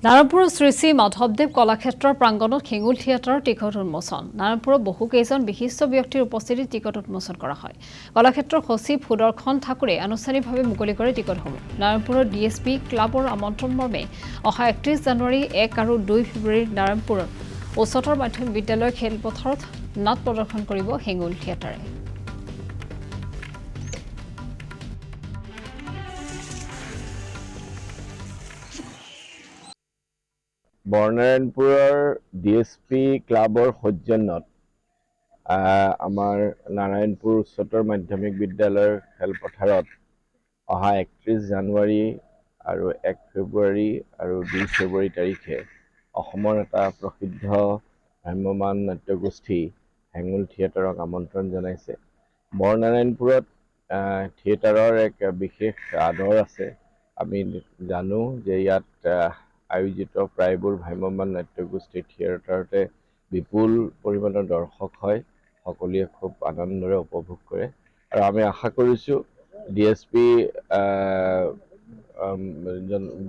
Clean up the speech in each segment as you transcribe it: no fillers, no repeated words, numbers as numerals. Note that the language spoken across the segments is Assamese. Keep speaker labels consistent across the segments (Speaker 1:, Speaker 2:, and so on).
Speaker 1: নাৰায়ণপুৰৰ শ্ৰী শ্ৰী মাধৱদেৱ কলাক্ষেত্ৰৰ প্ৰাংগণত হেঙুল থিয়েটাৰৰ টিকট উন্মোচন। নাৰায়ণপুৰৰ বহুকেইজন বিশিষ্ট ব্যক্তিৰ উপস্থিতিত টিকট উন্মোচন কৰা হয়। কলাক্ষেত্ৰৰ সচিব সুদৰ্শন ঠাকুৰে আনুষ্ঠানিকভাৱে মুকলি কৰে টিকটসমূহ। নাৰায়ণপুৰৰ DSP ক্লাবৰ আমন্ত্ৰণ মৰ্মে অহা 31 জানুৱাৰী 1 আৰু 2 ফেব্ৰুৱাৰীত নাৰায়ণপুৰ উচ্চতৰ মাধ্যমিক বিদ্যালয়ৰ খেলপথাৰত নাট প্ৰদৰ্শন কৰিব হেঙুল থিয়েটাৰে।
Speaker 2: বৰনাৰায়ণপুৰৰ DSP ক্লাবৰ সৌজন্যত আমাৰ নাৰায়ণপুৰ উচ্চতৰ মাধ্যমিক বিদ্যালয়ৰ খেলপথাৰত অহা 31 জানুৱাৰী আৰু 1 ফেব্ৰুৱাৰী আৰু 2 ফেব্ৰুৱাৰী তাৰিখে অসমৰ এটা প্ৰসিদ্ধ ভ্ৰাম্যমাণ নাট্যগোষ্ঠী হেঙুল থিয়েটাৰক আমন্ত্ৰণ জনাইছে। বৰনাৰায়ণপুৰত থিয়েটাৰৰ এক বিশেষ আদৰ আছে। আমি জানো যে ইয়াত আয়োজিত প্ৰায়বোৰ ভ্ৰাম্যমাণ নাট্যগোষ্ঠীৰ থিয়েটাৰতে বিপুল পৰিমাণৰ দৰ্শক হয়। সকলোৱে খুব আনন্দৰে উপভোগ কৰে আৰু আমি আশা কৰিছোঁ DSP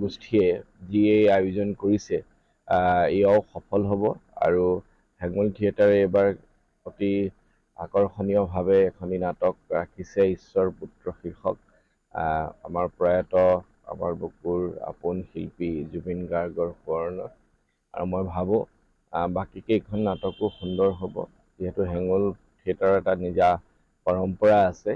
Speaker 2: গোষ্ঠীয়ে যি এই আয়োজন কৰিছে এয়াও সফল হ'ব আৰু হেঙুল থিয়েটাৰে এইবাৰ অতি আকৰ্ষণীয়ভাৱে এখনি নাটক ৰাখিছে ঈশ্বৰ পুত্ৰ শীৰ্ষক। আমাৰ প্ৰয়াত আমাৰ বুকুৰ আপোন শিল্পী জুবিন গাৰ্গৰ সোঁৱৰণত আৰু মই ভাবোঁ বাকী কেইখন নাটকো সুন্দৰ হ'ব, যিহেতু হেঙুল থিয়েটাৰৰ এটা নিজা পৰম্পৰা আছে।